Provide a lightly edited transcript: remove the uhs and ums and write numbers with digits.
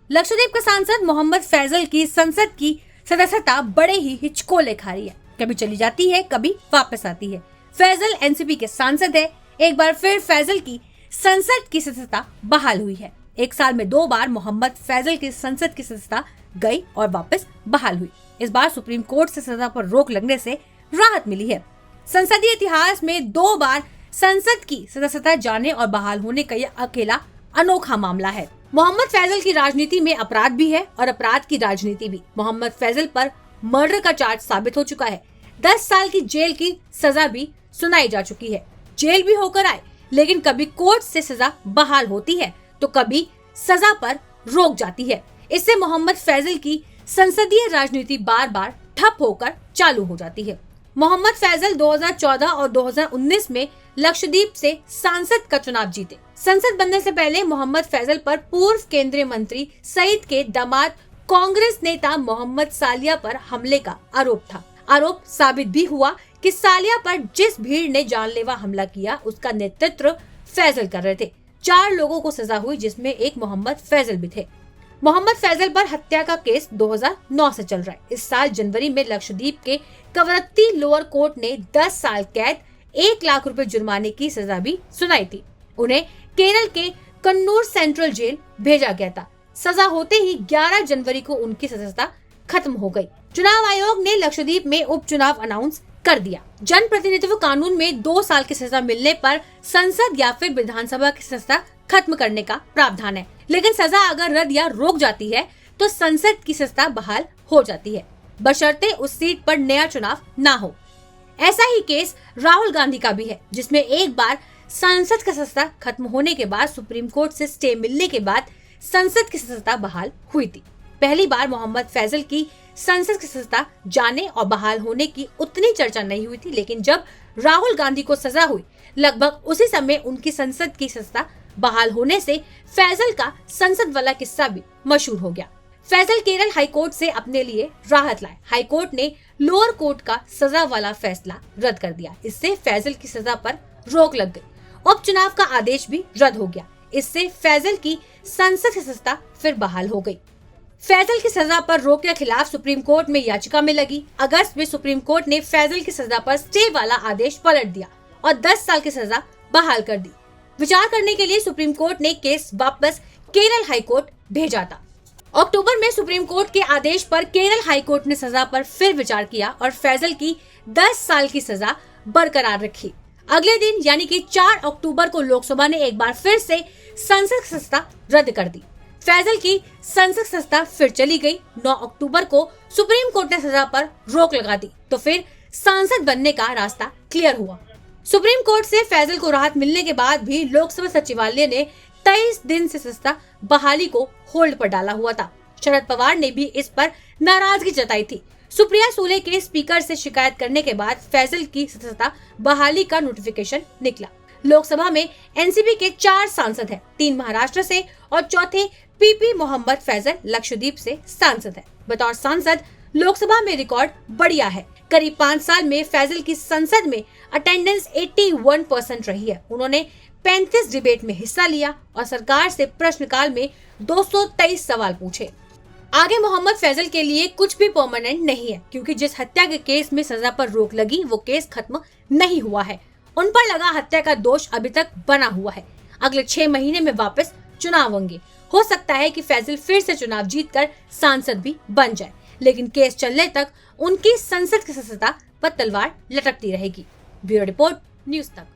लक्षद्वीप के सांसद मोहम्मद फैजल की संसद की सदस्यता बड़े ही हिचकोले खा रही है। कभी चली जाती है, कभी वापस आती है। फैजल एनसीपी के सांसद है। एक बार फिर फैजल की संसद की सदस्यता बहाल हुई है। एक साल में 2 बार मोहम्मद फैजल की संसद की सदस्यता गई और वापस बहाल हुई। इस बार सुप्रीम कोर्ट से सजा पर रोक लगने से राहत मिली है। संसदीय इतिहास में 2 बार संसद की सदस्यता जाने और बहाल होने का यह अकेला अनोखा मामला है। मोहम्मद फैजल की राजनीति में अपराध भी है और अपराध की राजनीति भी। मोहम्मद फैजल पर मर्डर का चार्ज साबित हो चुका है। 10 साल की जेल की सजा भी सुनाई जा चुकी है। जेल भी होकर आए, लेकिन कभी कोर्ट से सजा बहाल होती है तो कभी सजा पर रोक जाती है। इससे मोहम्मद फैजल की संसदीय राजनीति बार बार ठप होकर चालू हो जाती है। मोहम्मद फैजल 2014 और 2019 में लक्षद्वीप से सांसद का चुनाव जीते। संसद बनने से पहले मोहम्मद फैजल पर पूर्व केंद्रीय मंत्री सईद के दामाद कांग्रेस नेता मोहम्मद सालिया पर हमले का आरोप था। आरोप साबित भी हुआ कि सालिया पर जिस भीड़ ने जानलेवा हमला किया उसका नेतृत्व फैजल कर रहे थे। 4 लोगों को सजा हुई, जिसमें एक मोहम्मद फैजल भी थे। मोहम्मद फैजल पर हत्या का केस 2009 से चल रहा है। इस साल जनवरी में लक्षद्वीप के कवरत्ती लोअर कोर्ट ने 10 साल कैद 1 लाख रुपए जुर्माने की सजा भी सुनाई थी। उन्हें केरल के कन्नूर सेंट्रल जेल भेजा गया था। सजा होते ही 11 जनवरी को उनकी सजा खत्म हो गई। चुनाव आयोग ने लक्षद्वीप में उपचुनाव अनाउंस कर दिया। जन प्रतिनिधित्व कानून में 2 साल की सजा मिलने पर संसद या फिर विधानसभा की सजा खत्म करने का प्रावधान है, लेकिन सजा अगर रद्द या रोक जाती है तो संसद की सजा बहाल हो जाती है, बशर्ते उस सीट पर नया चुनाव ना हो। ऐसा ही केस राहुल गांधी का भी है, जिसमें एक बार संसद का सजा खत्म होने के बाद सुप्रीम कोर्ट से स्टे मिलने के बाद संसद की सजा बहाल हुई थी। पहली बार मोहम्मद फैजल की संसद की सजा जाने और बहाल होने की उतनी चर्चा नहीं हुई थी, लेकिन जब राहुल गांधी को सजा हुई लगभग उसी समय उनकी संसद की सजा बहाल होने से फैजल का संसद वाला किस्सा भी मशहूर हो गया। फैजल केरल हाईकोर्ट से अपने लिए राहत लाए। हाईकोर्ट ने लोअर कोर्ट का सजा वाला फैसला रद्द कर दिया। इससे फैजल की सजा पर रोक लग गई। उपचुनाव का आदेश भी रद्द हो गया। इससे फैजल की संसद की सजा फिर बहाल हो गई। फैजल की सजा पर रोक के खिलाफ सुप्रीम कोर्ट में याचिका में लगी। अगस्त में सुप्रीम कोर्ट ने फैजल की सजा पर स्टे वाला आदेश पलट दिया और 10 साल की सजा बहाल कर दी। विचार करने के लिए सुप्रीम कोर्ट ने केस वापस केरल हाईकोर्ट भेजा था। अक्टूबर में सुप्रीम कोर्ट के आदेश पर केरल हाईकोर्ट ने सजा पर फिर विचार किया और फैजल की 10 साल की सजा बरकरार रखी। अगले दिन यानी कि 4 अक्टूबर को लोकसभा ने एक बार फिर से संसद की सजा रद्द कर दी। फैजल की संसद सजा फिर चली गई। 9 अक्टूबर को सुप्रीम कोर्ट ने सजा पर रोक लगा दी तो फिर सांसद बनने का रास्ता क्लियर हुआ। सुप्रीम कोर्ट से फैजल को राहत मिलने के बाद भी लोकसभा सचिवालय ने 23 दिन से सजा बहाली को होल्ड पर डाला हुआ था। शरद पवार ने भी इस पर नाराजगी जताई थी। सुप्रिया सूले के स्पीकर से शिकायत करने के बाद फैजल की सजा बहाली का नोटिफिकेशन निकला। लोकसभा में एनसीपी के 4 सांसद हैं, 3 महाराष्ट्र से और चौथे पीपी मोहम्मद फैजल लक्षद्वीप से सांसद है। बतौर सांसद लोकसभा में रिकॉर्ड बढ़िया है। करीब 5 साल में फैजल की संसद में अटेंडेंस 81% रही है। उन्होंने 35 डिबेट में हिस्सा लिया और सरकार से प्रश्नकाल में 223 सवाल पूछे। आगे मोहम्मद फैजल के लिए कुछ भी परमानेंट नहीं है, क्योंकि जिस हत्या के केस में सजा पर रोक लगी वो केस खत्म नहीं हुआ है। उन पर लगा हत्या का दोष अभी तक बना हुआ है। अगले 6 महीने में वापस चुनाव होंगे। हो सकता है कि फैजल फिर से चुनाव जीतकर सांसद भी बन जाए, लेकिन केस चलने तक उनकी संसद की सदस्यता पर तलवार लटकती रहेगी। ब्यूरो रिपोर्ट, न्यूज़ तक।